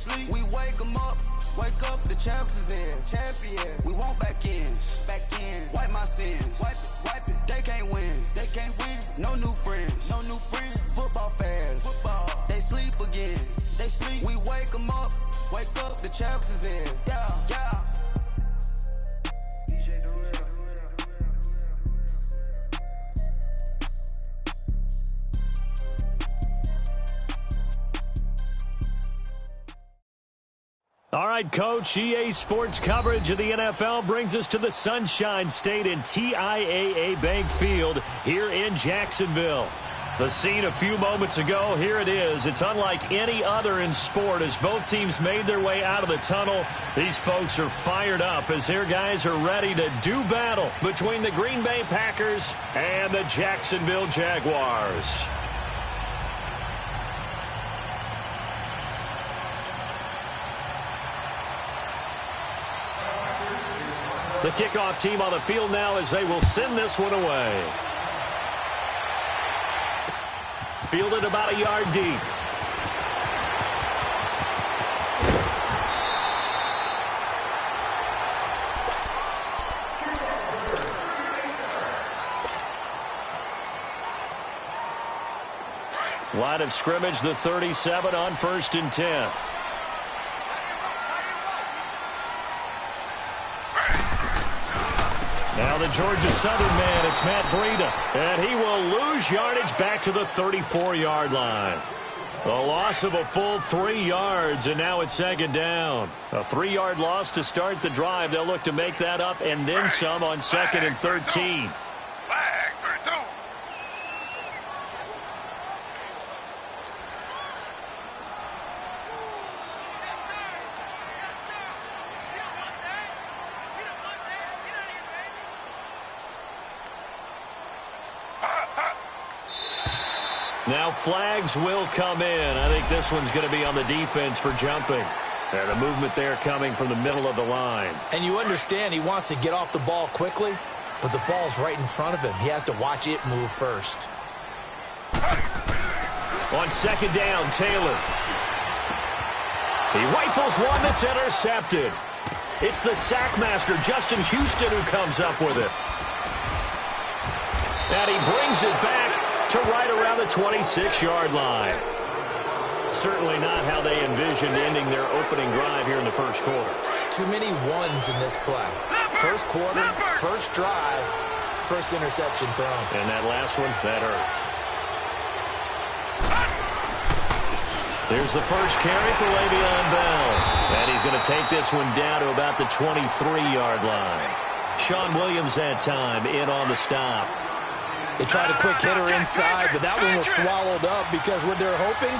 sleep. We wake them up. Wake up, the champs is in. Champion. We want back ends. Back in. Wipe my sins. Wipe it. They can't win. They can't win. No new friends. No new friends. Football fans. Football. They sleep again. They sleep. We wake them up. Wake up, the champs is in. Yeah, yeah. All right, Coach, EA Sports coverage of the NFL brings us to the Sunshine State in TIAA Bank Field here in Jacksonville. The scene a few moments ago, here it is. It's unlike any other in sport as both teams made their way out of the tunnel. These folks are fired up as their guys are ready to do battle between the Green Bay Packers and the Jacksonville Jaguars. The kickoff team on the field now as they will send this one away. Fielded about a yard deep. Line of scrimmage, the 37 on 1st and 10. Now the Georgia Southern man, it's Matt Breida, and he will lose yardage back to the 34-yard line. A loss of a full 3 yards, and now it's 2nd down. A 3-yard loss to start the drive. They'll look to make that up and then some on 2nd and 13. Flag for 2. Now flags will come in. I think this one's going to be on the defense for jumping. And the movement there coming from the middle of the line. And you understand he wants to get off the ball quickly, but the ball's right in front of him. He has to watch it move first. On 2nd down, Taylor. He rifles one that's intercepted. It's the sackmaster, Justin Houston, who comes up with it. And he brings it back to right around the 26-yard line. Certainly not how they envisioned ending their opening drive here in the first quarter. Too many ones in this play. First quarter, first drive, first interception thrown. And that last one, that hurts. There's the first carry for Le'Veon Bell. And he's going to take this one down to about the 23-yard line. Sean Williams that time in on the stop. They tried a quick hitter inside, but that one was swallowed up because what they're hoping,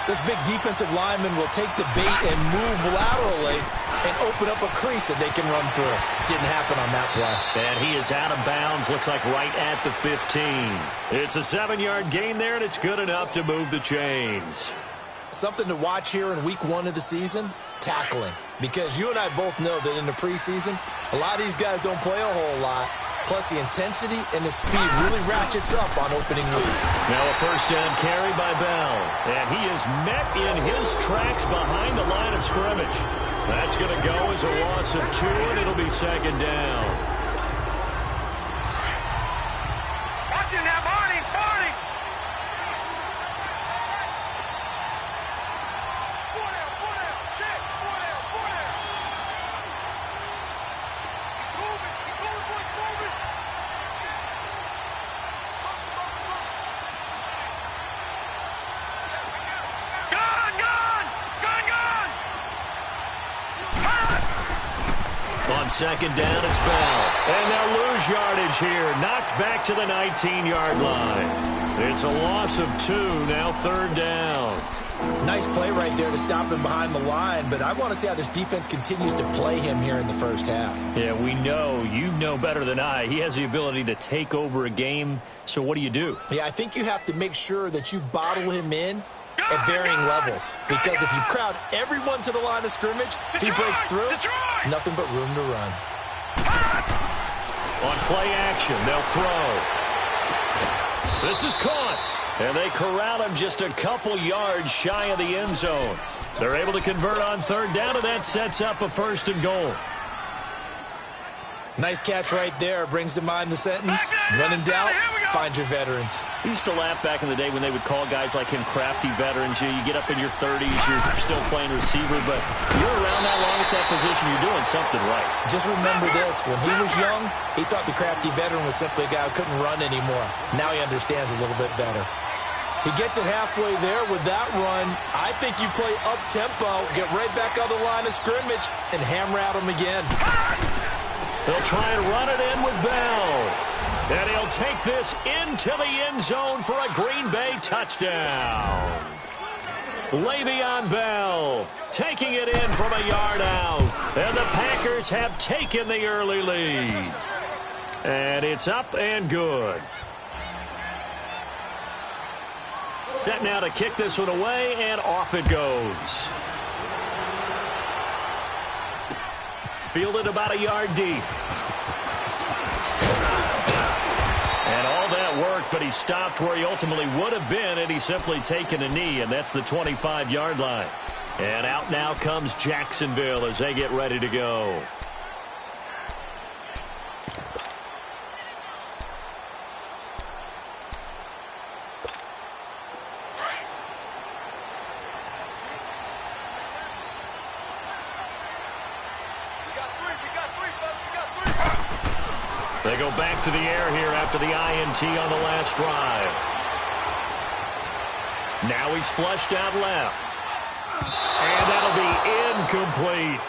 this big defensive lineman will take the bait and move laterally and open up a crease that they can run through. Didn't happen on that play. And he is out of bounds, looks like right at the 15. It's a 7-yard gain there, and it's good enough to move the chains. Something to watch here in week 1 of the season, tackling. Because you and I both know that in the preseason, a lot of these guys don't play a whole lot. Plus, the intensity and the speed really ratchets up on opening week. Now a first down carry by Bell. And he is met in his tracks behind the line of scrimmage. That's going to go as a loss of 2, and it'll be 2nd down. Watch it now, Barney, Barney. Check, 4 down. Keep moving, boys, moving. On 2nd down, it's Bell. And they'll lose yardage here. Knocked back to the 19-yard line. It's a loss of 2, now 3rd down. Nice play right there to stop him behind the line, but I want to see how this defense continues to play him here in the first half. Yeah, we know, you know better than I, he has the ability to take over a game, so what do you do? Yeah, I think you have to make sure that you bottle him in at varying levels, because if you crowd everyone to the line of scrimmage, if he breaks through, there's nothing but room to run. On play action, they'll throw. This is caught. And they corral him just a couple yards shy of the end zone. They're able to convert on third down, and that sets up a 1st and goal. Nice catch right there. Brings to mind the sentence, when in doubt, find your veterans. We used to laugh back in the day when they would call guys like him crafty veterans. You get up in your 30s, you're still playing receiver, but you're around that long at that position, you're doing something right. Just remember this. When he was young, he thought the crafty veteran was simply a guy who couldn't run anymore. Now he understands a little bit better. He gets it halfway there with that run. I think you play up-tempo, get right back on the line of scrimmage, and hammer at him again. They'll try and run it in with Bell. And he'll take this into the end zone for a Green Bay touchdown. Le'Veon Bell taking it in from a yard out. And the Packers have taken the early lead. And it's up and good. Set now to kick this one away, and off it goes. Fielded about a yard deep. And all that work, but he stopped where he ultimately would have been had he simply taken a knee, and that's the 25-yard line. And out now comes Jacksonville as they get ready to go. They go back to the air here after the INT on the last drive. Now he's flushed out left. And that'll be incomplete.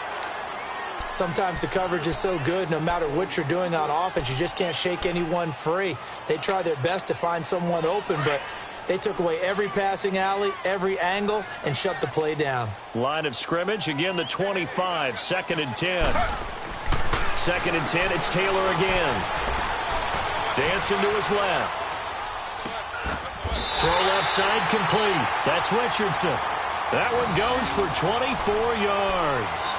Sometimes the coverage is so good, no matter what you're doing on offense, you just can't shake anyone free. They try their best to find someone open, but they took away every passing alley, every angle, and shut the play down. Line of scrimmage, again the 25, 2nd and 10. 2nd and 10, it's Taylor again. Dancing to his left. Throw left side complete. That's Richardson. That one goes for 24 yards.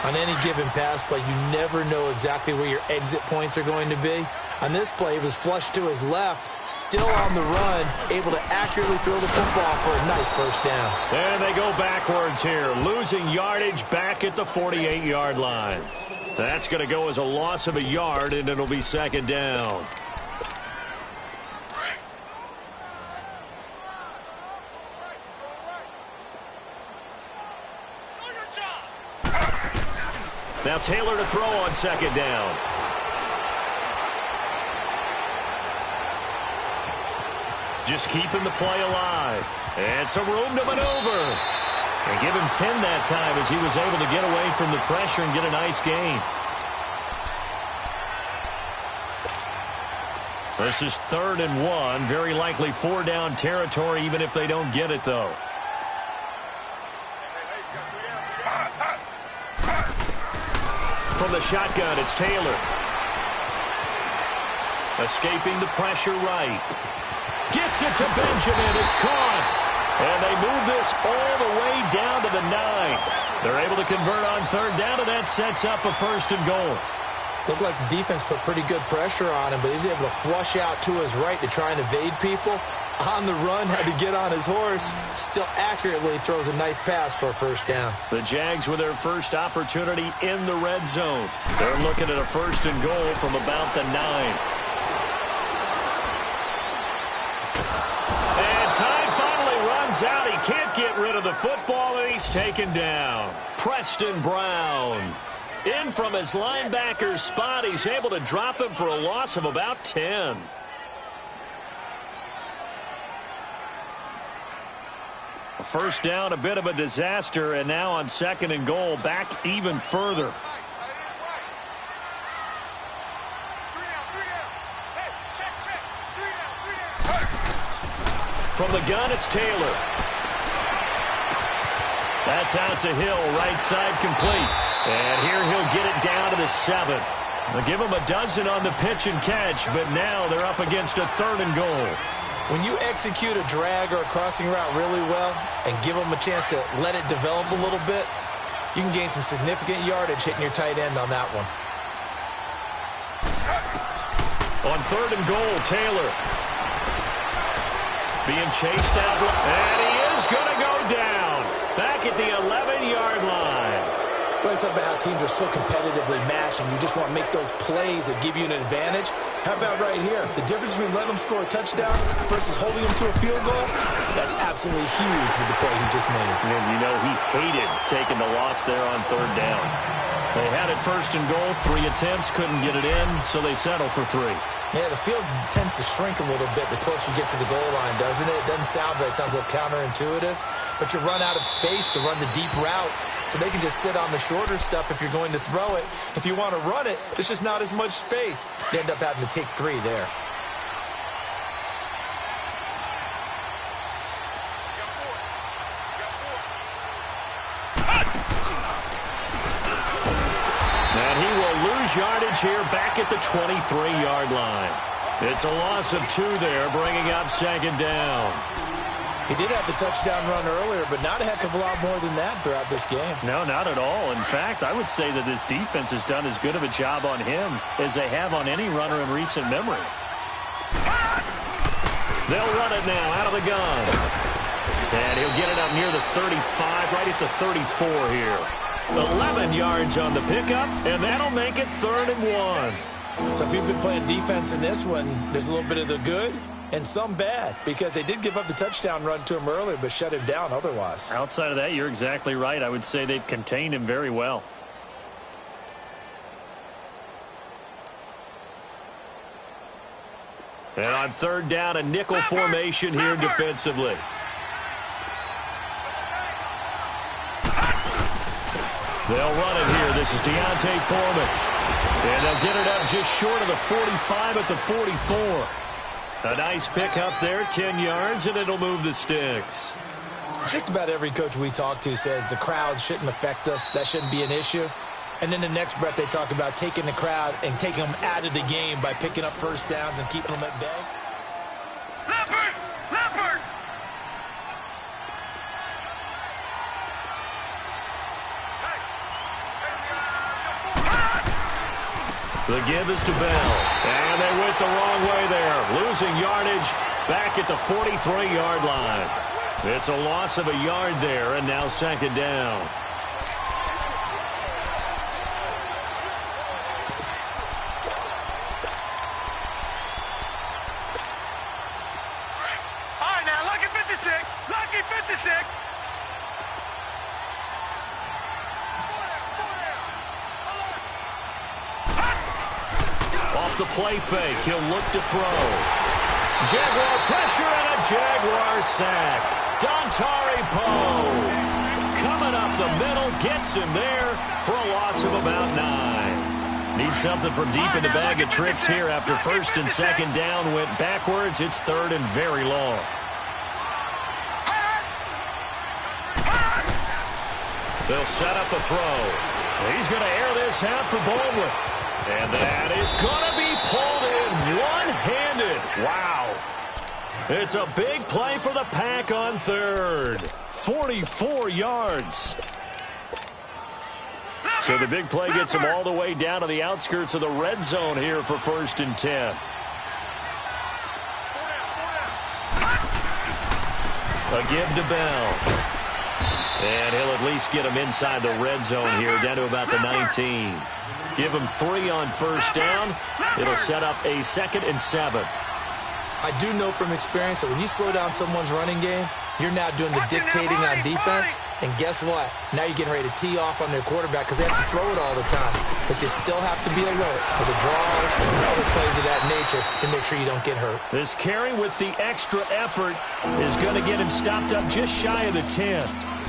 On any given pass play, you never know exactly where your exit points are going to be. On this play, it was flushed to his left, still on the run, able to accurately throw the football for a nice 1st down. And they go backwards here, losing yardage back at the 48-yard line. That's going to go as a loss of a yard, and it'll be 2nd down. Now Taylor to throw on 2nd down. Just keeping the play alive. And some room to maneuver. And give him 10 that time as he was able to get away from the pressure and get a nice gain. This is 3rd and 1. Very likely 4-down territory, even if they don't get it, though. From the shotgun, it's Taylor. Escaping the pressure right. Gets it to Benjamin. It's caught. And they move this all the way down to the 9. They're able to convert on 3rd down, and that sets up a 1st and goal. Looked like the defense put pretty good pressure on him, but he's able to flush out to his right to try and evade people. On the run, had to get on his horse. Still accurately throws a nice pass for a 1st down. The Jags with their first opportunity in the red zone. They're looking at a 1st and goal from about the 9. And time finally runs out. He can't get rid of the football, and he's taken down. Preston Brown. In from his linebacker spot. He's able to drop him for a loss of about 10. A 1st down, a bit of a disaster, and now on 2nd and goal, back even further. From the gun, it's Taylor. That's out to Hill, right side complete. And here he'll get it down to the 7. They'll give him a dozen on the pitch and catch, but now they're up against a 3rd and goal. When you execute a drag or a crossing route really well and give them a chance to let it develop a little bit, you can gain some significant yardage hitting your tight end on that one. On 3rd and goal, Taylor. Being chased out, and he is going to go down. at the 11-yard line. Well, it's about how teams are so competitively matched, and you just want to make those plays that give you an advantage. How about right here? The difference between letting them score a touchdown versus holding them to a field goal, that's absolutely huge with the play he just made. And you know he hated taking the loss there on third down. They had it first and goal, 3 attempts, couldn't get it in, so they settle for 3. Yeah, the field tends to shrink a little bit the closer you get to the goal line, doesn't it? It doesn't sound right. It sounds a little counterintuitive. But you run out of space to run the deep routes, so they can just sit on the shorter stuff if you're going to throw it. If you want to run it, there's just not as much space. You end up having to take 3 there. And he will lose yardage here back at the 23-yard line. It's a loss of 2 there, bringing up second down. He did have the touchdown run earlier, but not a heck of a lot more than that throughout this game. No, not at all. In fact, I would say that this defense has done as good of a job on him as they have on any runner in recent memory. They'll run it now out of the gun. And he'll get it up near the 35, right at the 34 here. 11 yards on the pickup, and that'll make it 3rd and 1. So if you've been playing defense in this one, there's a little bit of the good and some bad, because they did give up the touchdown run to him earlier, but shut him down otherwise. Outside of that, you're exactly right. I would say they've contained him very well. And on 3rd down, a nickel formation here defensively. They'll run it here. This is Deontay Foreman. And they'll get it up just short of the 45 at the 44. A nice pick up there, 10 yards, and it'll move the sticks. Just about every coach we talk to says the crowd shouldn't affect us. That shouldn't be an issue. And then the next breath they talk about taking the crowd and taking them out of the game by picking up first downs and keeping them at bay. Leopard! Leopard! The give is to Bell. And they went the wrong way there. Losing yardage back at the 43-yard line. It's a loss of a yard there, and now second down. All right, now, lucky 56. Lucky 56. Off the play fake, he'll look to throw. Jaguar pressure and a Jaguar sack. Dontari Poe coming up the middle, gets him there for a loss of about 9. Need something from deep in the bag of tricks here after first and second down went backwards. It's 3rd and very long. They'll set up a throw. He's going to air this out for Baldwin. And that is going to be pulled in one-handed. Wow. It's a big play for the Pack on 3rd. 44 yards. So the big play gets him all the way down to the outskirts of the red zone here for 1st and 10. A give to Bell. And he'll at least get him inside the red zone here, down to about the 19. Give him 3 on first down. It'll set up a 2nd and 7. I do know from experience that when you slow down someone's running game, you're now doing the dictating on defense. And guess what? Now you're getting ready to tee off on their quarterback because they have to throw it all the time. But you still have to be alert for the draws and other plays of that nature to make sure you don't get hurt. This carry with the extra effort is going to get him stopped up just shy of the 10.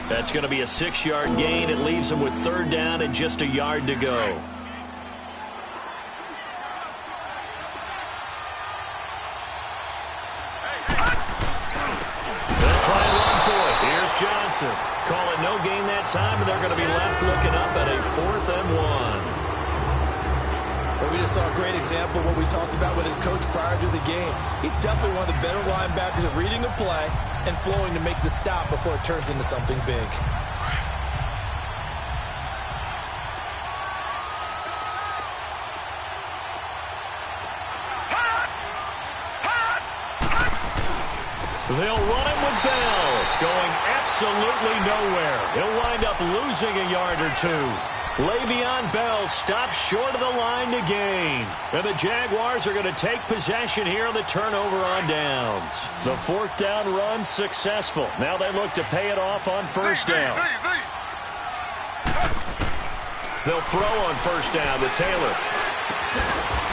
That's going to be a 6-yard gain. It leaves him with 3rd down and just a yard to go. Johnson. Call it no gain that time, and they're going to be left looking up at a 4th and 1. Well, we just saw a great example of what we talked about with his coach prior to the game. He's definitely one of the better linebackers at reading a play and flowing to make the stop before it turns into something big. They'll run it with Bell, going absolutely nowhere. He'll wind up losing a yard or two. Le'Veon Bell stops short of the line to gain. And the Jaguars are going to take possession here on the turnover on downs. The fourth down run successful. Now they look to pay it off on first down. They'll throw on first down to Taylor.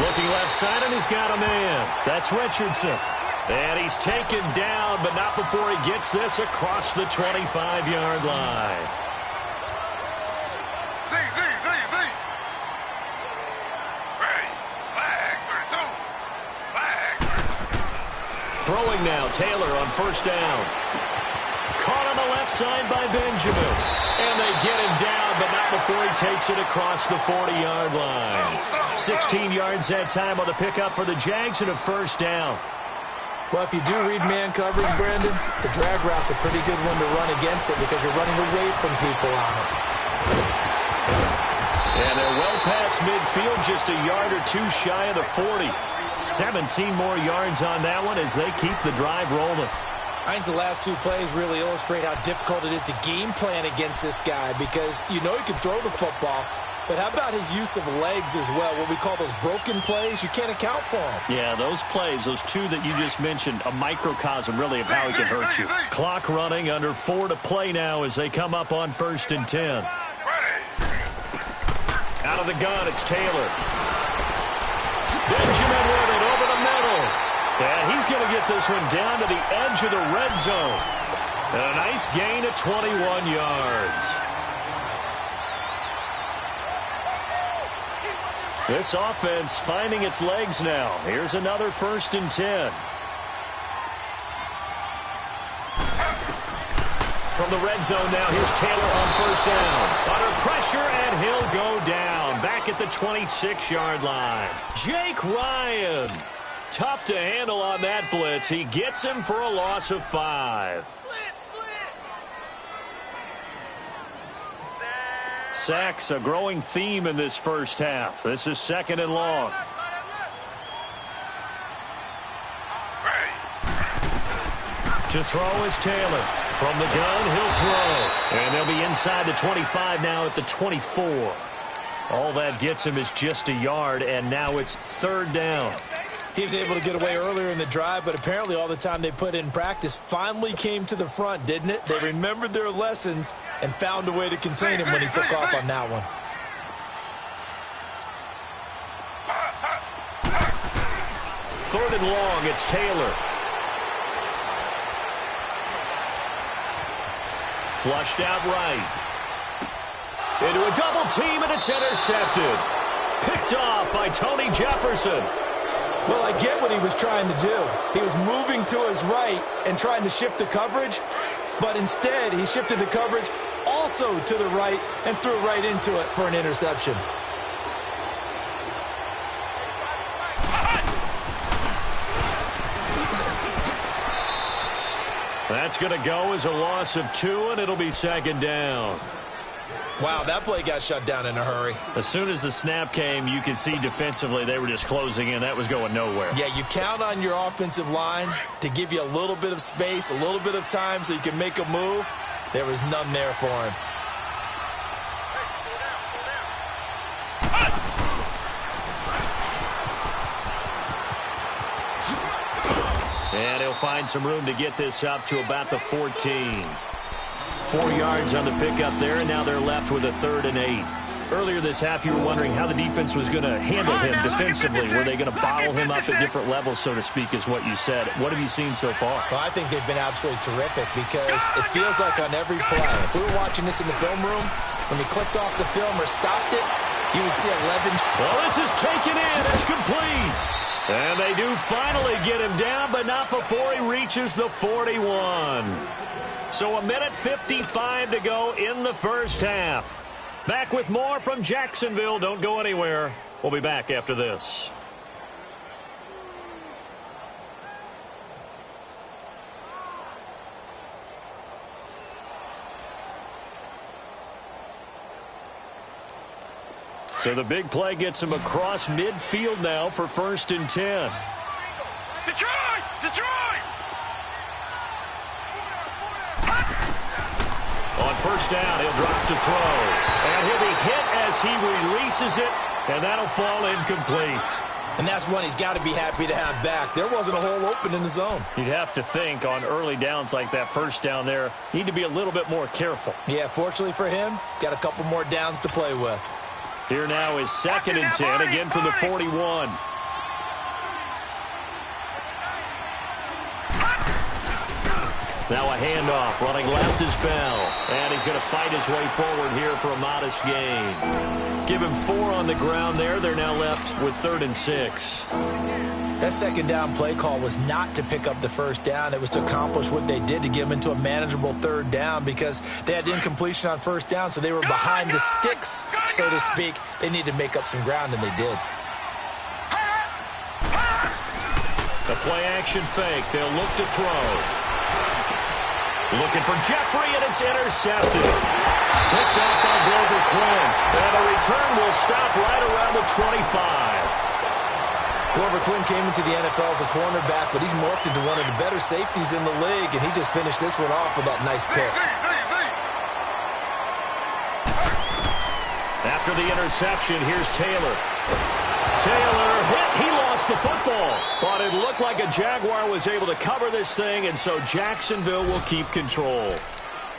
Looking left side, and he's got a man. That's Richardson. And he's taken down, but not before he gets this across the 25-yard line. Throwing now, Taylor on first down. Caught on the left side by Benjamin. And they get him down, but not before he takes it across the 40-yard line. 16 yards that time on the pickup for the Jags and a first down. Well, if you do read man coverage, Brandon, the drag route's a pretty good one to run against it because you're running away from people on it. And they're well past midfield, just a yard or two shy of the 40. 17 more yards on that one as they keep the drive rolling. I think the last two plays really illustrate how difficult it is to game plan against this guy because you know he can throw the football, but how about his use of legs as well? What we call those broken plays, you can't account for them. Yeah, those plays, those two that you just mentioned, a microcosm really of how he can hurt you. Clock running, under 4 to play now as they come up on 1st and 10. Out of the gun, it's Taylor. Benjamin with it over the middle. And he's going to get this one down to the edge of the red zone. And a nice gain of 21 yards. This offense finding its legs now. Here's another 1st and 10. From the red zone now, here's Taylor on first down. Under pressure, and he'll go down. Back at the 26-yard line. Jake Ryan. Tough to handle on that blitz. He gets him for a loss of 5. Sacks, a growing theme in this first half. This is 2nd and long. To throw is Taylor. From the gun, he'll throw. And they'll be inside the 25 now at the 24. All that gets him is just a yard, and now it's 3rd down. He was able to get away earlier in the drive, but apparently all the time they put in practice finally came to the front, didn't it? They remembered their lessons and found a way to contain him when he took off on that one. 3rd and long, it's Taylor. Flushed out right. Into a double team, and it's intercepted. Picked off by Tony Jefferson. Well, I get what he was trying to do. He was moving to his right and trying to shift the coverage, but instead he shifted the coverage also to the right and threw right into it for an interception. That's going to go as a loss of 2, and it'll be 2nd down. Wow, that play got shut down in a hurry. As soon as the snap came, you could see defensively they were just closing in. That was going nowhere. Yeah, you count on your offensive line to give you a little bit of space, a little bit of time so you can make a move. There was none there for him. And he'll find some room to get this up to about the 14. 4 yards on the pickup there, and now they're left with a 3rd and 8. Earlier this half, you were wondering how the defense was going to handle him defensively. Were they going to bottle him up at different levels, so to speak, is what you said. What have you seen so far? Well, I think they've been absolutely terrific because it feels like on every play, if we were watching this in the film room, when he clicked off the film or stopped it, you would see 11. Well, this is taken in. It's complete. And they do finally get him down, but not before he reaches the 41. So 1:55 to go in the first half. Back with more from Jacksonville. Don't go anywhere. We'll be back after this. So the big play gets him across midfield now for 1st and 10. Detroit! Detroit! first down. He'll drop to throw. And he'll be hit as he releases it, and that'll fall incomplete. And that's one he's got to be happy to have back. There wasn't a hole open in the zone. You'd have to think on early downs like that first down there, need to be a little bit more careful. Yeah, fortunately for him, got a couple more downs to play with. Here now is 2nd and 10, again from the 41. Now a handoff, running left is Bell. And he's going to fight his way forward here for a modest gain. Give him 4 on the ground there. They're now left with 3rd and 6. That second down play call was not to pick up the first down. It was to accomplish what they did, to get them into a manageable 3rd down, because they had incompletion on first down, so they were behind the sticks, so to speak. They needed to make up some ground, and they did. The play-action fake. They'll look to throw. Looking for Jeffrey, and it's intercepted. Picked up by Glover Quinn. And the return will stop right around the 25. Glover Quinn came into the NFL as a cornerback, but he's morphed into one of the better safeties in the league, and he just finished this one off with that nice pick. After the interception, here's Taylor. Taylor hit. He lost the football. But it looked like a Jaguar was able to cover this thing, and so Jacksonville will keep control.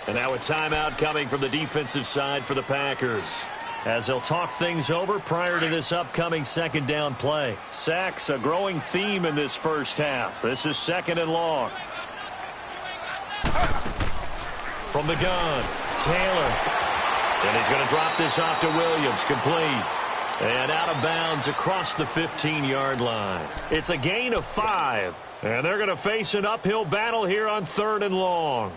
And now a timeout coming from the defensive side for the Packers, as they'll talk things over prior to this upcoming second down play. Sacks, a growing theme in this first half. This is 2nd and long. From the gun, Taylor. And he's going to drop this off to Williams, complete. And out of bounds across the 15-yard line. It's a gain of 5. And they're going to face an uphill battle here on 3rd and long.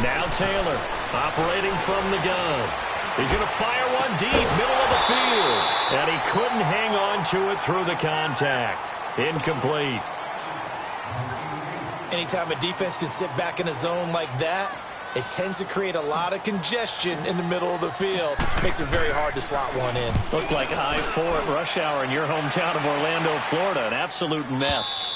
Now Taylor, operating from the gun. He's going to fire one deep, middle of the field. And he couldn't hang on to it through the contact. Incomplete. Anytime a defense can sit back in a zone like that, it tends to create a lot of congestion in the middle of the field. Makes it very hard to slot one in. Looked like I-4 at rush hour in your hometown of Orlando, Florida. An absolute mess.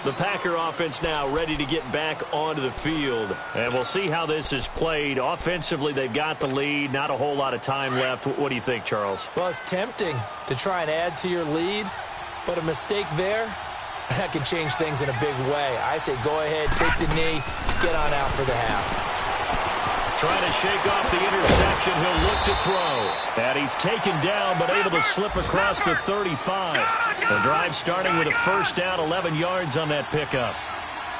The Packer offense now ready to get back onto the field. And we'll see how this is played. Offensively, they've got the lead. Not a whole lot of time left. What do you think, Charles? Well, it's tempting to try and add to your lead, but a mistake there, that can change things in a big way. I say go ahead, take the knee, get on out for the half. Trying to shake off the interception. He'll look to throw. And he's taken down, but able to slip across the 35. The drive starting with a first down, 11 yards on that pickup.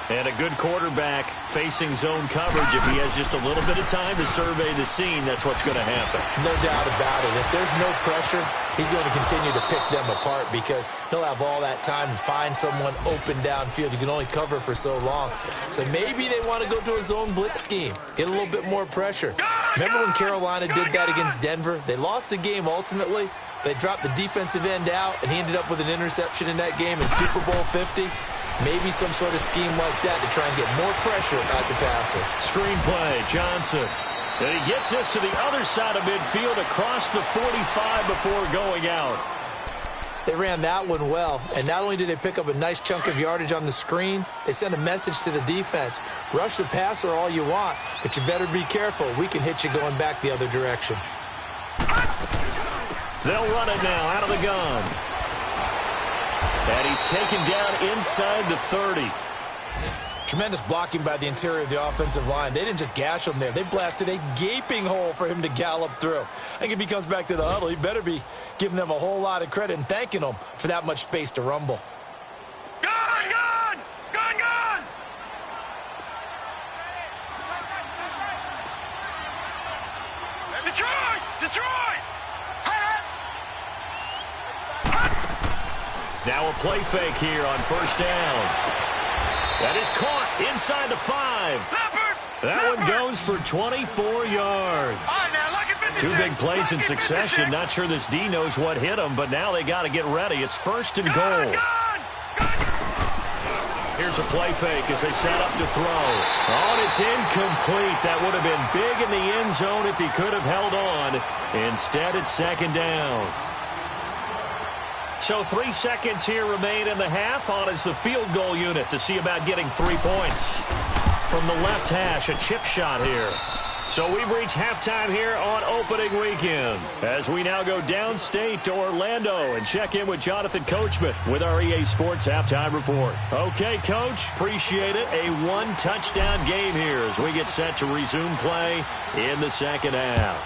And a good quarterback facing zone coverage. If he has just a little bit of time to survey the scene, that's what's going to happen. No doubt about it. If there's no pressure, he's going to continue to pick them apart, because he'll have all that time to find someone open downfield. You can only cover for so long. So maybe they want to go to a zone blitz scheme, get a little bit more pressure. Remember when Carolina did that against Denver? They lost the game ultimately. They dropped the defensive end out, and he ended up with an interception in that game in Super Bowl 50. Maybe some sort of scheme like that to try and get more pressure at the passer. Screenplay, Johnson. And he gets this to the other side of midfield across the 45 before going out. They ran that one well, and not only did they pick up a nice chunk of yardage on the screen, they sent a message to the defense. Rush the passer all you want, but you better be careful. We can hit you going back the other direction. They'll run it now out of the gun. And he's taken down inside the 30. Tremendous blocking by the interior of the offensive line. They didn't just gash him there. They blasted a gaping hole for him to gallop through. I think if he comes back to the huddle, he better be giving them a whole lot of credit and thanking them for that much space to rumble. Gun, gun! Gun, gun! Detroit! Detroit! Now a play fake here on first down. That is caught inside the 5. That one goes for 24 yards. Two big plays in succession. Not sure this D knows what hit him, but now they got to get ready. It's 1st and goal. Here's a play fake as they set up to throw. Oh, and it's incomplete. That would have been big in the end zone if he could have held on. Instead, it's second down. So 3 seconds here remain in the half. On is the field goal unit to see about getting 3 points. From the left hash, a chip shot here. So we've reached halftime here on opening weekend as we now go downstate to Orlando and check in with Jonathan Coachman with our EA Sports Halftime Report. Okay, Coach, appreciate it. A 1-touchdown game here as we get set to resume play in the second half.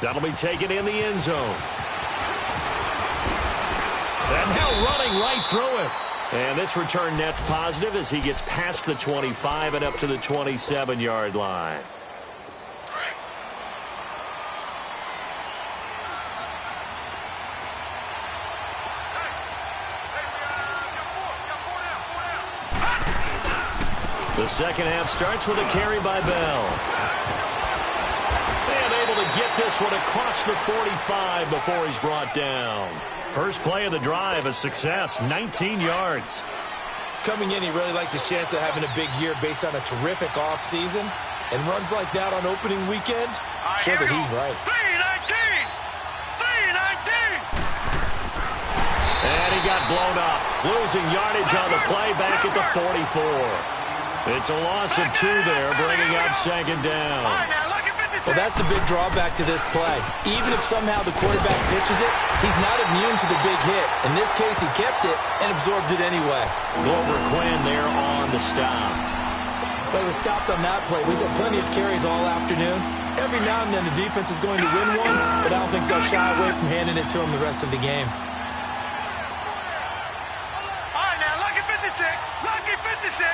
That'll be taken in the end zone. And now running right through it. And this return net's positive as he gets past the 25 and up to the 27-yard line. The second half starts with a carry by Bell. And able to get this one across the 45 before he's brought down. First play of the drive, a success, 19 yards. Coming in, he really liked his chance of having a big year based on a terrific offseason. And runs like that on opening weekend show that he's right. 319! And he got blown up, losing yardage on the play back at the 44. It's a loss of 2 there, bringing up second down. Well, that's the big drawback to this play. Even if somehow the quarterback pitches it, he's not immune to the big hit. In this case, he kept it and absorbed it anyway. Glover Quinn there on the stop. But he was stopped on that play. He's had plenty of carries all afternoon. Every now and then the defense is going to win one, but I don't think they'll shy away from handing it to him the rest of the game. All right, now, lucky 56. Lucky 56.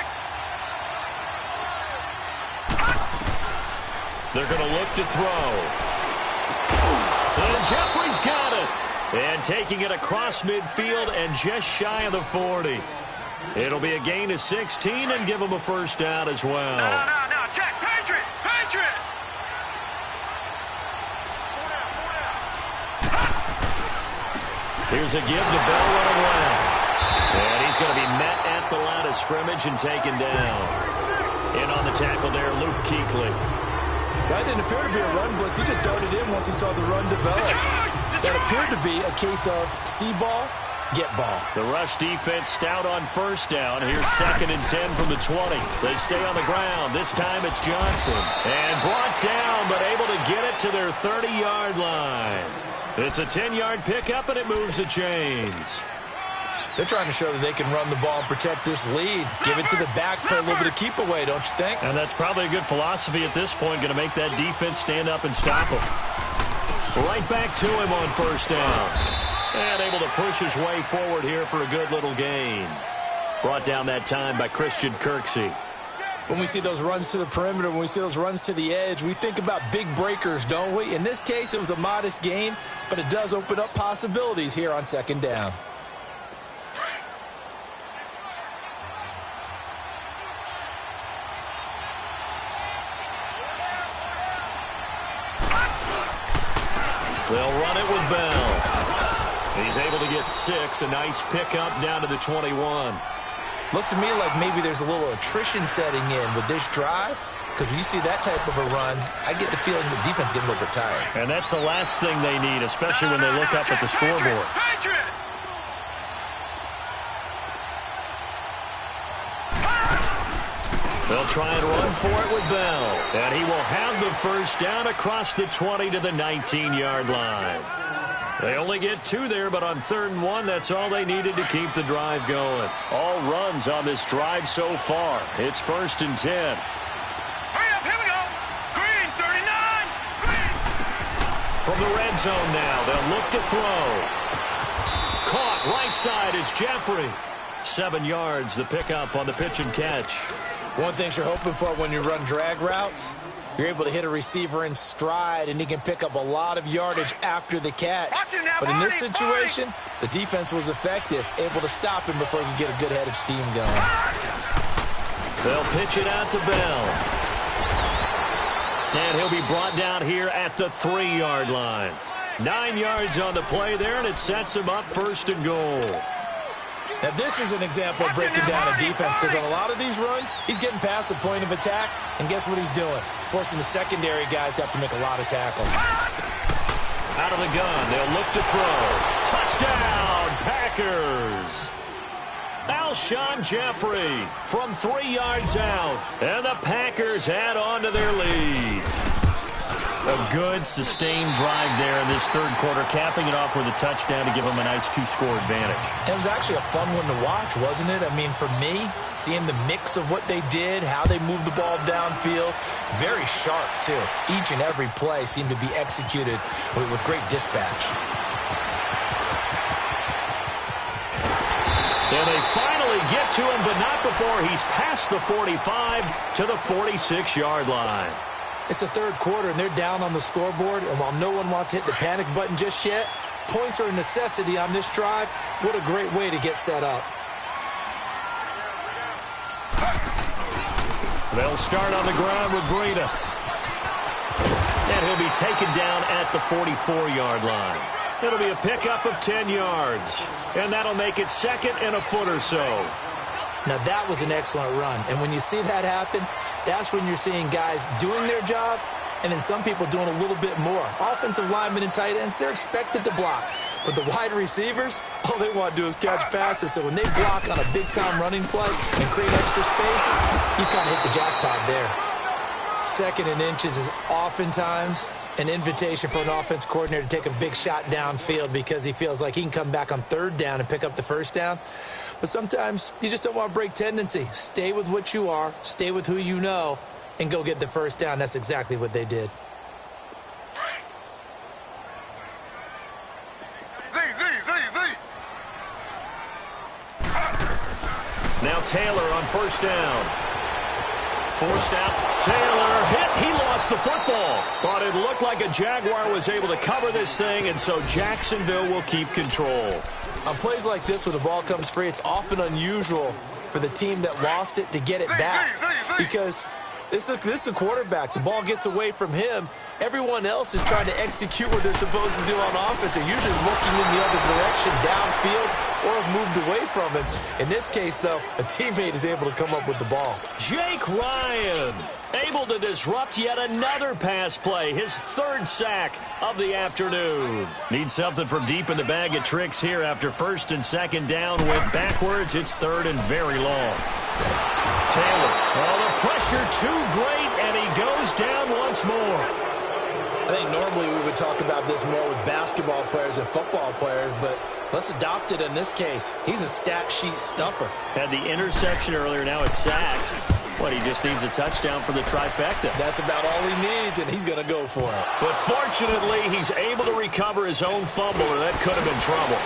They're going to look to throw. And Jeffrey's got it. And taking it across midfield and just shy of the 40. It'll be a gain of 16 and give him a first down as well. No. Check. Patriot. Here's a give to Bell running left. And he's going to be met at the line of scrimmage and taken down. In on the tackle there, Luke Kuechly. That didn't appear to be a run blitz. He just darted in once he saw the run develop. That appeared to be a case of see ball, get ball. The rush defense stout on first down. Here's 2nd and 10 from the 20. They stay on the ground. This time it's Johnson. And brought down, but able to get it to their 30-yard line. It's a 10-yard pickup, and it moves the chains. They're trying to show that they can run the ball and protect this lead. Give it to the backs, play a little bit of keep away, don't you think? And that's probably a good philosophy at this point, going to make that defense stand up and stop him. Right back to him on first down. And able to push his way forward here for a good little gain. Brought down that time by Christian Kirksey. When we see those runs to the perimeter, when we see those runs to the edge, we think about big breakers, don't we? In this case, it was a modest gain, but it does open up possibilities here on second down. They'll run it with Bell. He's able to get 6. A nice pickup down to the 21. Looks to me like maybe there's a little attrition setting in with this drive. Because when you see that type of a run, I get the feeling the defense getting a little bit tired. And that's the last thing they need, especially when they look up at the scoreboard. They'll try and run for it with Bell. And he will have the first down across the 20 to the 19-yard line. They only get 2 there, but on 3rd and 1, that's all they needed to keep the drive going. All runs on this drive so far. It's 1st and 10. Hurry up, here we go. Green, 39. Green. From the red zone now, they'll look to throw. Caught right side is Jeffrey. 7 yards, the pickup on the pitch and catch. One thing you're hoping for when you run drag routes, you're able to hit a receiver in stride, and he can pick up a lot of yardage after the catch. But in this situation, the defense was effective, able to stop him before he could get a good head of steam going. They'll pitch it out to Bell. And he'll be brought down here at the 3-yard line. 9 yards on the play there, and it sets him up 1st and goal. Now, this is an example of breaking down a defense, because on a lot of these runs, he's getting past the point of attack, and guess what he's doing? Forcing the secondary guys to have to make a lot of tackles. Out of the gun, they'll look to throw. Touchdown, Packers! Alshon Jeffrey from 3 yards out, and the Packers add on to their lead. A good, sustained drive there in this 3rd quarter, capping it off with a touchdown to give them a nice 2-score advantage. It was actually a fun one to watch, wasn't it? I mean, for me, seeing the mix of what they did, how they moved the ball downfield, very sharp, too. Each and every play seemed to be executed with great dispatch. And they finally get to him, but not before he's past the 45 to the 46-yard line. It's the 3rd quarter, and they're down on the scoreboard, and while no one wants to hit the panic button just yet, points are a necessity on this drive. What a great way to get set up. They'll start on the ground with Breida. And he'll be taken down at the 44-yard line. It'll be a pickup of 10 yards, and that'll make it 2nd and a foot or so. Now, that was an excellent run, and when you see that happen, that's when you're seeing guys doing their job and then some people doing a little bit more. Offensive linemen and tight ends, they're expected to block. But the wide receivers, all they want to do is catch passes. So when they block on a big-time running play and create extra space, you've kind of hit the jackpot there. 2nd and inches is oftentimes an invitation for an offense coordinator to take a big shot downfield because he feels like he can come back on 3rd down and pick up the 1st down. But sometimes you just don't want to break tendency. Stay with what you are, stay with who you know, and go get the 1st down. That's exactly what they did. Now Taylor on 1st down. Forced out. Taylor hit. He lost the football. But it looked like a Jaguar was able to cover this thing, and so Jacksonville will keep control. On plays like this, when the ball comes free, it's often unusual for the team that lost it to get it back. Because this is a quarterback. The ball gets away from him. Everyone else is trying to execute what they're supposed to do on offense. They're usually looking in the other direction, downfield, or have moved away from him. In this case, though, a teammate is able to come up with the ball. Jake Ryan able to disrupt yet another pass play. His 3rd sack of the afternoon. Needs something from deep in the bag of tricks here after 1st and 2nd down. Went backwards. It's 3rd and very long. Taylor. Oh, the pressure too great, and he goes down once more. I think normally we would talk about this more with basketball players and football players, but let's adopt it in this case. He's a stat sheet stuffer. Had the interception earlier, now a sack. What, he just needs a touchdown for the trifecta. That's about all he needs, and he's going to go for it. But fortunately, he's able to recover his own fumble, or that could have been trouble.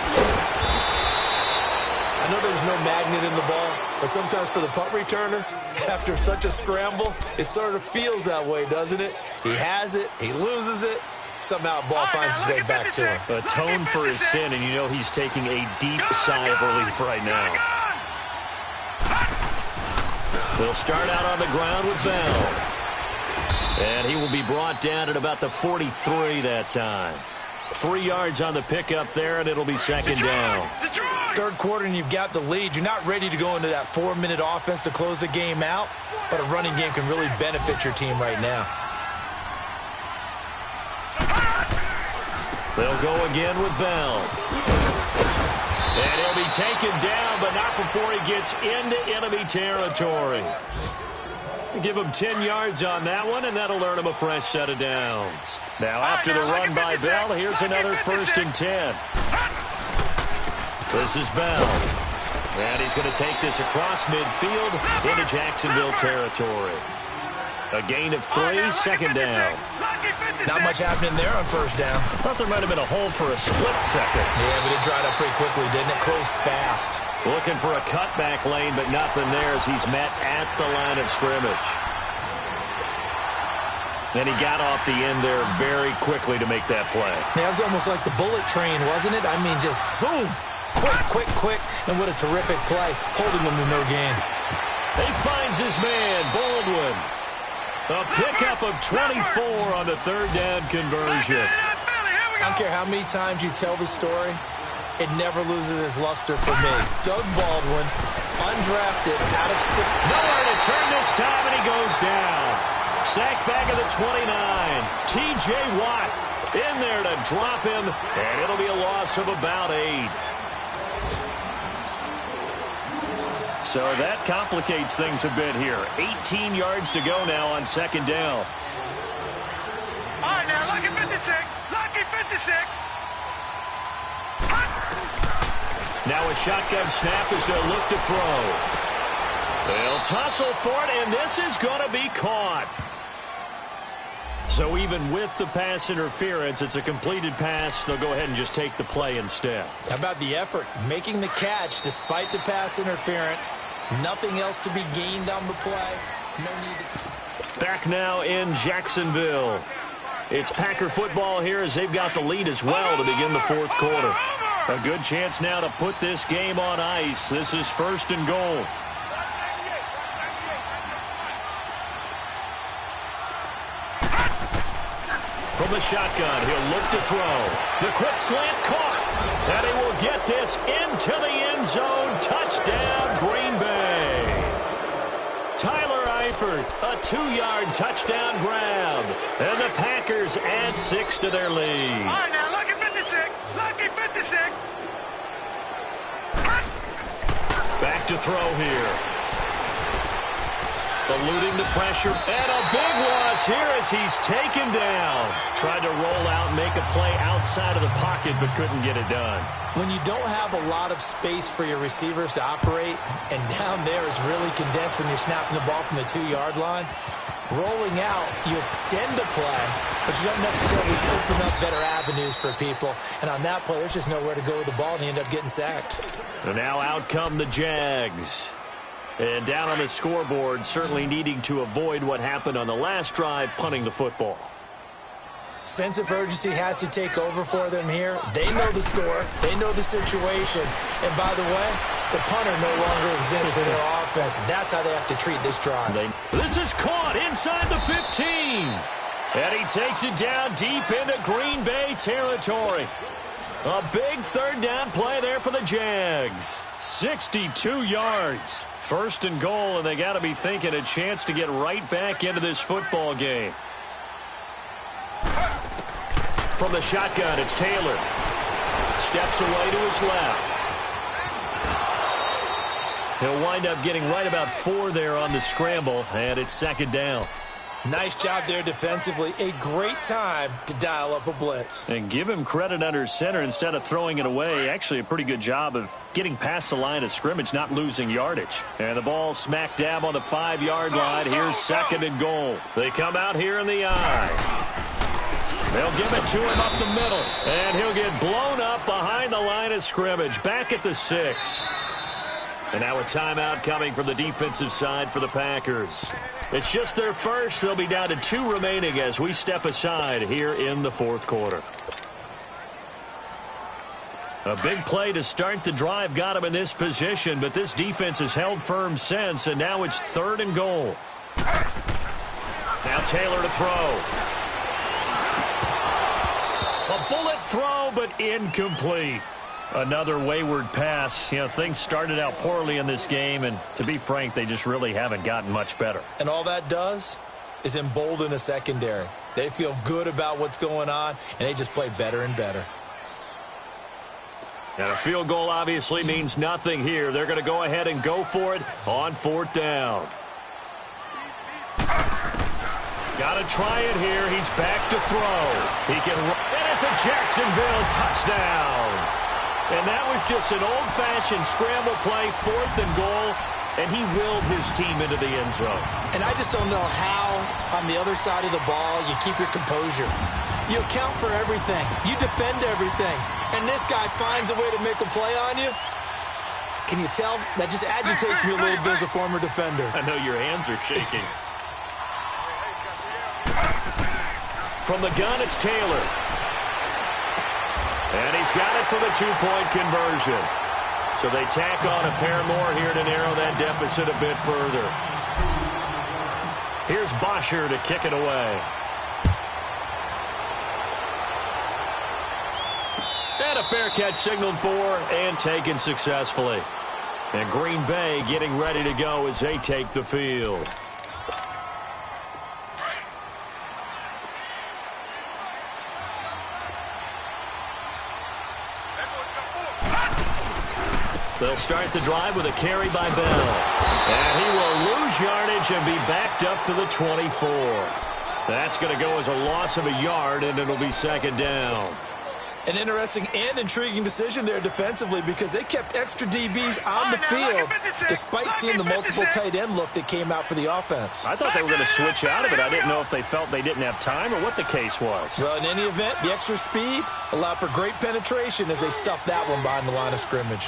I know there's no magnet in the ball, but sometimes for the punt returner, after such a scramble, it sort of feels that way, doesn't it? He has it, he loses it, somehow the ball finds its way back to him. Atone for his sin, and you know he's taking a deep sigh of relief right now. They'll start out on the ground with Bell. And he will be brought down at about the 43 that time. 3 yards on the pickup there, and it'll be 2nd down. 3rd quarter, and you've got the lead. You're not ready to go into that 4-minute offense to close the game out, but a running game can really benefit your team right now. They'll go again with Bell. And he'll be taken down, but not before he gets into enemy territory. Give him 10 yards on that one, and that'll earn him a fresh set of downs. Now, after the run by Bell, here's another 1st and 10. This is Bell. And he's going to take this across midfield into Jacksonville territory. A gain of 3, 2nd down. Not much happening there on 1st down. Thought there might have been a hole for a split second. Yeah, but it dried up pretty quickly, didn't it? Closed fast. Looking for a cutback lane, but nothing there as he's met at the line of scrimmage. And he got off the end there very quickly to make that play. Yeah, it was almost like the bullet train, wasn't it? I mean, just zoom. Quick. And what a terrific play, holding them to no gain. He finds his man, Baldwin. A pickup of 24 on the 3rd down conversion. I don't care how many times you tell the story, it never loses its luster for me. Doug Baldwin, undrafted, out of stick. Nowhere to turn this time, and he goes down. Sacked back at the 29. T.J. Watt in there to drop him, and it'll be a loss of about 8. So that complicates things a bit here. 18 yards to go now on second down. All right, now, lucky 56. Lucky 56. Now a shotgun snap as they'll look to throw. They'll tussle for it, and this is going to be caught. So even with the pass interference, it's a completed pass. They'll go ahead and just take the play instead. How about the effort? Making the catch despite the pass interference. Nothing else to be gained on the play. No need to... Back now in Jacksonville. It's Packer football here as they've got the lead as well to begin the fourth quarter. A good chance now to put this game on ice. This is first and goal. From the shotgun, he'll look to throw. The quick slant caught. And he will get this into the end zone. Touchdown, Green Bay. Tyler Eifert, a 2-yard touchdown grab. And the Packers add 6 to their lead. All right, now, lucky 56. Lucky 56. Back to throw here. Eluding the pressure, and a big loss here as he's taken down. Tried to roll out and make a play outside of the pocket, but couldn't get it done. When you don't have a lot of space for your receivers to operate, and down there it's really condensed when you're snapping the ball from the 2-yard line, rolling out, you extend the play, but you don't necessarily open up better avenues for people. And on that play, there's just nowhere to go with the ball, and you end up getting sacked. And now out come the Jags. And down on the scoreboard, certainly needing to avoid what happened on the last drive, punting the football. Sense of urgency has to take over for them here. They know the score. They know the situation. And by the way, the punter no longer exists for their offense. That's how they have to treat this drive. This is caught inside the 15. And he takes it down deep into Green Bay territory. A big third down play there for the Jags. 62 yards. First and goal, and they got to be thinking a chance to get right back into this football game. From the shotgun, it's Taylor. Steps away to his left. He'll wind up getting right about 4 there on the scramble, and it's second down. Nice job there defensively. A great time to dial up a blitz. And give him credit under center instead of throwing it away. Actually a pretty good job of getting past the line of scrimmage, not losing yardage. And the ball smack dab on the 5-yard line. Here's second and goal. They come out here in the eye. They'll give it to him up the middle. And he'll get blown up behind the line of scrimmage. Back at the 6. And now a timeout coming from the defensive side for the Packers. It's just their first. They'll be down to 2 remaining as we step aside here in the fourth quarter. A big play to start the drive got him in this position, but this defense has held firm since, and now it's third and goal. Now Taylor to throw. A bullet throw, but incomplete. Another wayward pass. You know, things started out poorly in this game, and to be frank, they just really haven't gotten much better. And all that does is embolden a secondary. They feel good about what's going on, and they just play better and better. And a field goal obviously means nothing here. They're going to go ahead and go for it on 4th down. Got to try it here. He's back to throw. He can run, and it's a Jacksonville touchdown. And that was just an old-fashioned scramble play, 4th and goal, and he willed his team into the end zone. And I just don't know how, on the other side of the ball, you keep your composure. You account for everything. You defend everything. And this guy finds a way to make a play on you. Can you tell? That just agitates me a little bit as a former defender. I know your hands are shaking. From the gun, it's Taylor. And he's got it for the 2-point conversion. So they tack on a pair more here to narrow that deficit a bit further. Here's Bosher to kick it away. And a fair catch signaled for and taken successfully. And Green Bay getting ready to go as they take the field. They'll start the drive with a carry by Bell. And he will lose yardage and be backed up to the 24. That's going to go as a loss of a yard, and it'll be second down. An interesting and intriguing decision there defensively because they kept extra DBs on the field despite seeing the multiple tight end look that came out for the offense. I thought they were going to switch out of it. I didn't know if they felt they didn't have time or what the case was. Well, in any event, the extra speed allowed for great penetration as they stuffed that one behind the line of scrimmage.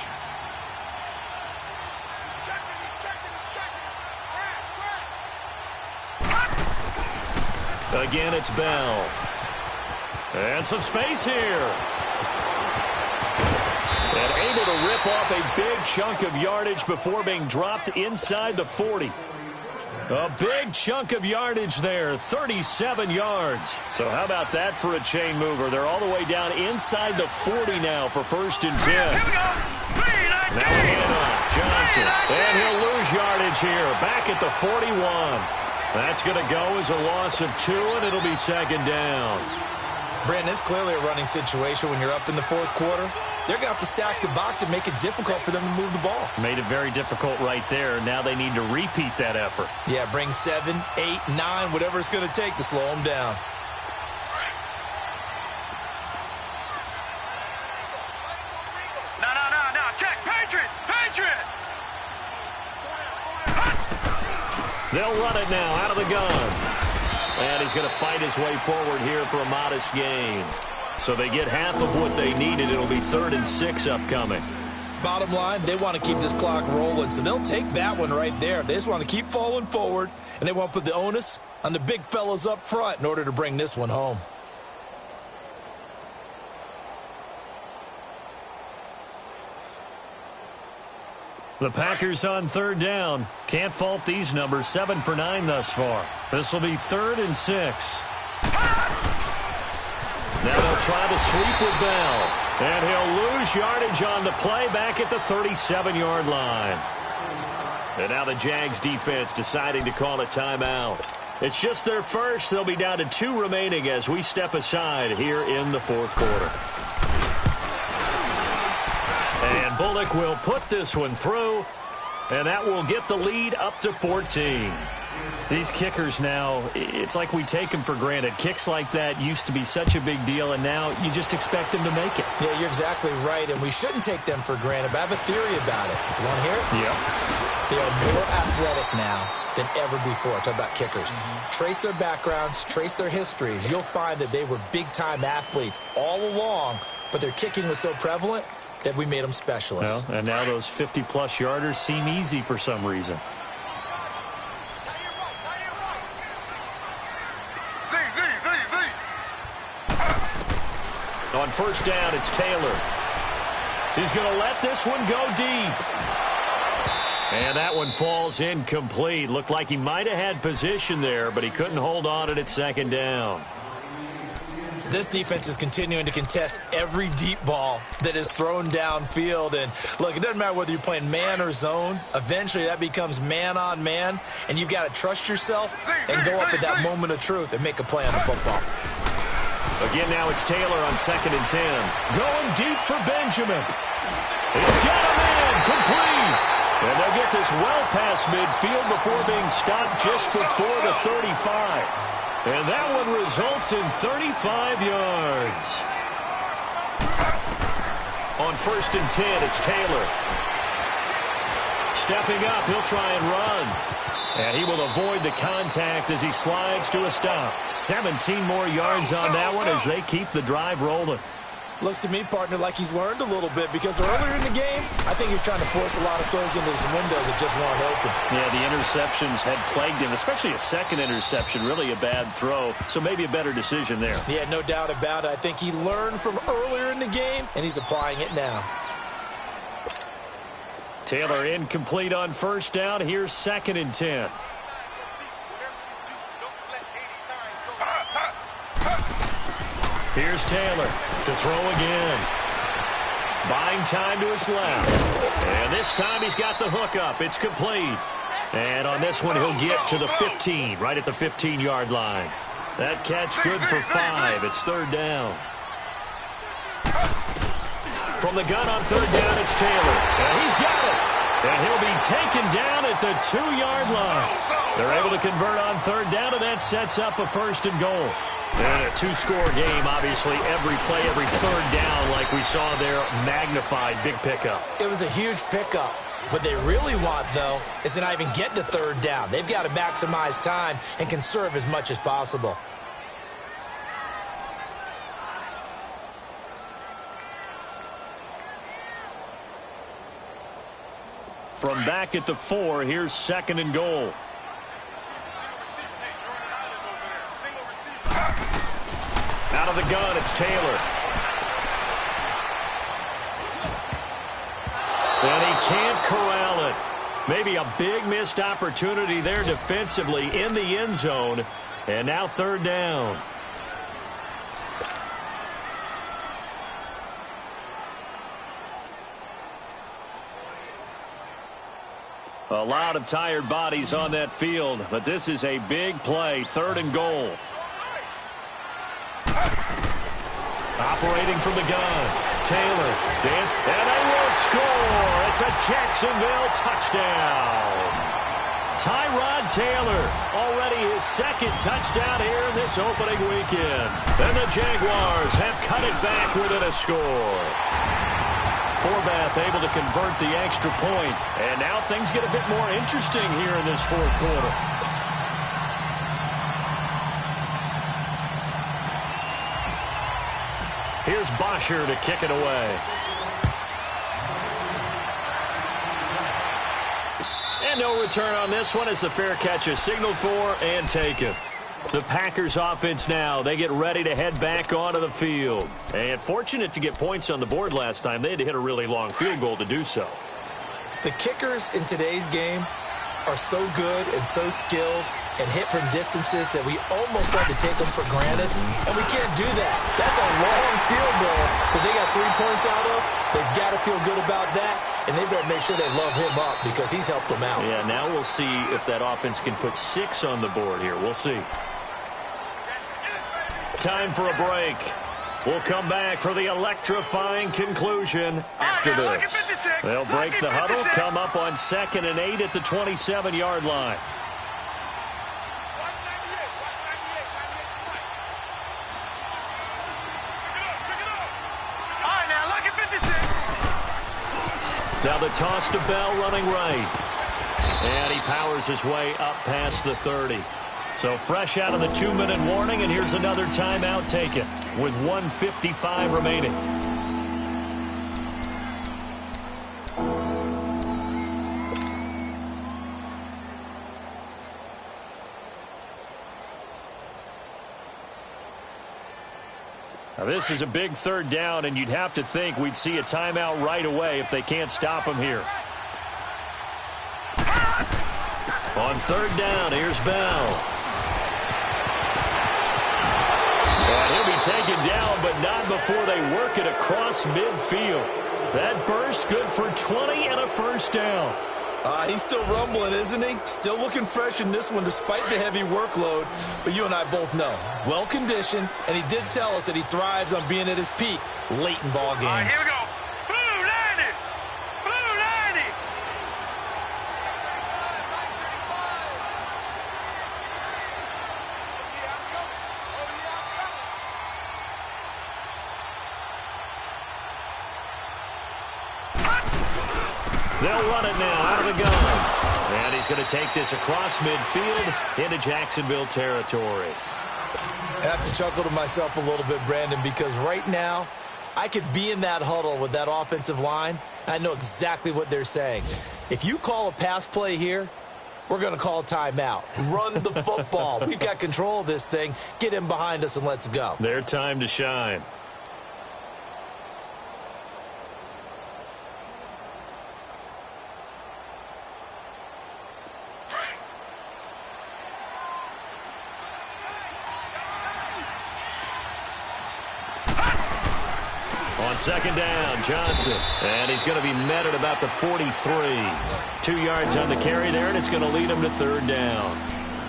Again, it's Bell. And some space here. And able to rip off a big chunk of yardage before being dropped inside the 40. A big chunk of yardage there, 37 yards. So how about that for a chain mover? They're all the way down inside the 40 now for 1st and 10. Now a handoff, Johnson. And he'll lose yardage here, back at the 41. That's going to go as a loss of 2, and it'll be second down. Brandon, it's clearly a running situation when you're up in the 4th quarter. They're going to have to stack the box and make it difficult for them to move the ball. Made it very difficult right there. Now they need to repeat that effort. Yeah, bring 7, 8, 9, whatever it's going to take to slow them down. No. Check. Patriot. They'll run it now out of the gun. And he's going to fight his way forward here for a modest gain. So they get half of what they needed. It'll be 3rd and 6 upcoming. Bottom line, they want to keep this clock rolling, so they'll take that one right there. They just want to keep falling forward, and they want to put the onus on the big fellas up front in order to bring this one home. The Packers on 3rd down. Can't fault these numbers. 7 for 9 thus far. This will be 3rd and 6. Now they'll try to sweep with Bell. And he'll lose yardage on the play back at the 37-yard line. And now the Jags defense deciding to call a timeout. It's just their first. They'll be down to 2 remaining as we step aside here in the 4th quarter. And Bullock will put this one through, and that will get the lead up to 14. These kickers now, it's like we take them for granted. Kicks like that used to be such a big deal, and now you just expect them to make it. Yeah, you're exactly right, and we shouldn't take them for granted, but I have a theory about it. You want to hear it? Yep. They are more athletic now than ever before. Talk about kickers. Trace their backgrounds, trace their histories. You'll find that they were big-time athletes all along, but their kicking was so prevalent that we made them specialists. Well, and now those 50-plus yarders seem easy for some reason. On 1st down, it's Taylor. He's going to let this one go deep. And that one falls incomplete. Looked like he might have had position there, but he couldn't hold on at 2nd down. This defense is continuing to contest every deep ball that is thrown downfield. And, look, it doesn't matter whether you're playing man or zone. Eventually, that becomes man-on-man, and you've got to trust yourself and go up at that moment of truth and make a play on the football. Again, now it's Taylor on 2nd and 10. Going deep for Benjamin. He's got him in, complete. And they'll get this well past midfield before being stopped just before the 35. And that one results in 35 yards. On 1st and 10, it's Taylor. Stepping up, he'll try and run. And he will avoid the contact as he slides to a stop. 17 more yards on that one as they keep the drive rolling. Looks to me, partner, like he's learned a little bit because earlier in the game, I think he was trying to force a lot of throws into some windows that just weren't open. Yeah, the interceptions had plagued him, especially a second interception, really a bad throw. So maybe a better decision there. Yeah, no doubt about it. I think he learned from earlier in the game, and he's applying it now. Taylor incomplete on 1st down. Here's 2nd and 10. Here's Taylor to throw again. Buying time to his left. And this time he's got the hook up. It's complete. And on this one, he'll get to the 15, right at the 15-yard line. That catch good for 5. It's third down. From the gun on third down, it's Taylor. And he's got it. And he'll be taken down at the 2-yard line. They're able to convert on third down, and that sets up a first and goal. And a two-score game, obviously, every play, every third down, like we saw there, magnified, big pickup. It was a huge pickup. What they really want, though, is to not even get to third down. They've got to maximize time and conserve as much as possible. From back at the 4, here's second and goal. Out of the gun, it's Taylor. And he can't corral it. Maybe a big missed opportunity there defensively in the end zone. And now third down. A lot of tired bodies on that field, but this is a big play, third and goal. Operating from the gun, Taylor, and they will score. It's a Jacksonville touchdown. Tyrod Taylor, already his second touchdown here in this opening weekend. And the Jaguars have cut it back within a score. Forbath able to convert the extra point. And now things get a bit more interesting here in this fourth quarter. Here's Bosher to kick it away. And no return on this one as the fair catch is signaled for and taken. The Packers offense now, they get ready to head back onto the field. And fortunate to get points on the board last time. They had to hit a really long field goal to do so. The kickers in today's game are so good and so skilled and hit from distances that we almost start to take them for granted. And we can't do that. That's a long field goal that they got 3 points out of. They've got to feel good about that. And they better make sure they love him up because he's helped them out. Yeah, now we'll see if that offense can put 6 on the board here. We'll see. Time for a break. We'll come back for the electrifying conclusion after this. They'll break the huddle, come up on 2nd and 8 at the 27-yard line. Now the toss to Bell running right. And he powers his way up past the 30. So fresh out of the 2-minute warning, and here's another timeout taken with 1:55 remaining. Now this is a big third down, and you'd have to think we'd see a timeout right away if they can't stop him here. On third down, here's Bell. And he'll be taken down, but not before they work it across midfield. That burst good for 20 and a first down. He's still rumbling, isn't he? Still looking fresh in this one despite the heavy workload. But you and I both know, well-conditioned, and he did tell us that he thrives on being at his peak late in ball games. All right, here we go. Blue 90! Blue 90! They'll run it now out of the gun. And he's going to take this across midfield into Jacksonville territory. I have to chuckle to myself a little bit, Brandon, because right now I could be in that huddle with that offensive line. I know exactly what they're saying. If you call a pass play here, we're going to call a timeout. Run the football. We've got control of this thing. Get him behind us and let's go. Their time to shine. On second down, Johnson. And he's going to be met at about the 43. 2 yards on the carry there, and it's going to lead him to third down.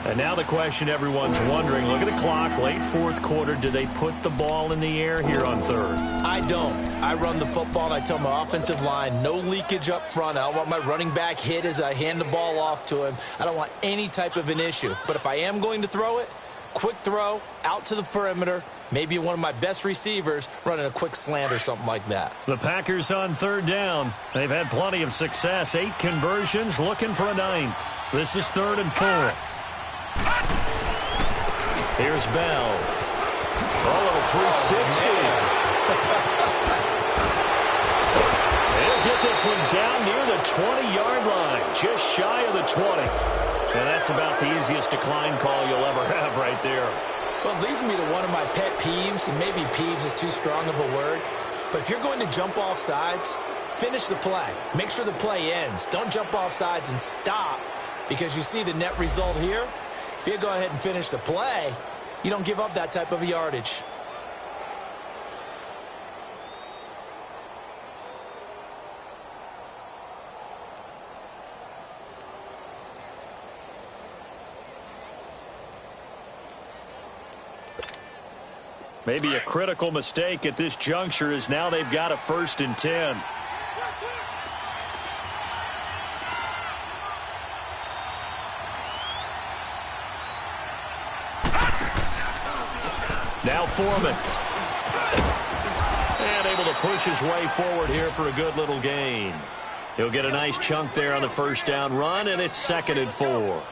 And now the question everyone's wondering, look at the clock, late fourth quarter, do they put the ball in the air here on third? I don't. I run the football, and I tell my offensive line, no leakage up front. I don't want my running back hit as I hand the ball off to him. I don't want any type of an issue. But if I am going to throw it, quick throw, out to the perimeter, maybe one of my best receivers running a quick slant or something like that. The Packers on third down. They've had plenty of success. 8 conversions, looking for a 9th. This is 3rd and 4. Here's Bell. A little 360. He'll get this one down near the 20-yard line, just shy of the 20. And that's about the easiest decline call you'll ever have right there. Well, it leads me to one of my pet peeves, and maybe peeves is too strong of a word, but if you're going to jump off sides, finish the play. Make sure the play ends. Don't jump off sides and stop, because you see the net result here. If you go ahead and finish the play, you don't give up that type of yardage. Maybe a critical mistake at this juncture is now they've got a 1st and 10. Now Foreman. And able to push his way forward here for a good little gain. He'll get a nice chunk there on the first down run, and it's 2nd and 4.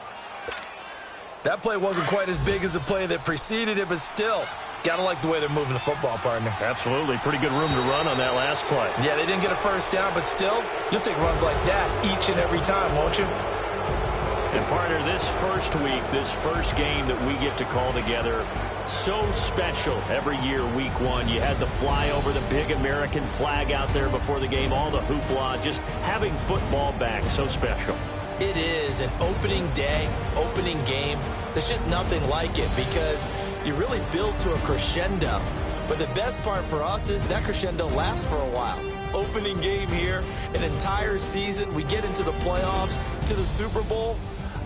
That play wasn't quite as big as the play that preceded it, but still, got to like the way they're moving the football, partner. Absolutely. Pretty good room to run on that last play. Yeah, they didn't get a first down, but still, you'll take runs like that each and every time, won't you? And, partner, this first week, this first game that we get to call together, so special every year, week 1. You had the flyover, the big American flag out there before the game, all the hoopla, just having football back, so special. It is an opening day, opening game. There's just nothing like it because you really build to a crescendo. But the best part for us is that crescendo lasts for a while. Opening game here, an entire season. We get into the playoffs, to the Super Bowl.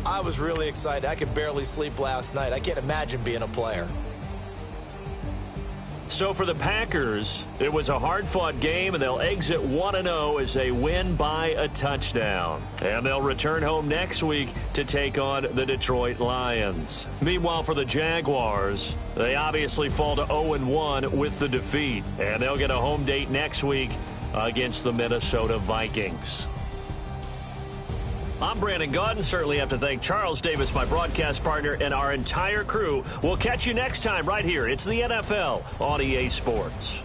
I was really excited. I could barely sleep last night. I can't imagine being a player. So for the Packers, it was a hard-fought game, and they'll exit 1-0 as they win by a touchdown. And they'll return home next week to take on the Detroit Lions. Meanwhile, for the Jaguars, they obviously fall to 0-1 with the defeat. And they'll get a home date next week against the Minnesota Vikings. I'm Brandon Gaudin. Certainly have to thank Charles Davis, my broadcast partner, and our entire crew. We'll catch you next time right here. It's the NFL on EA Sports.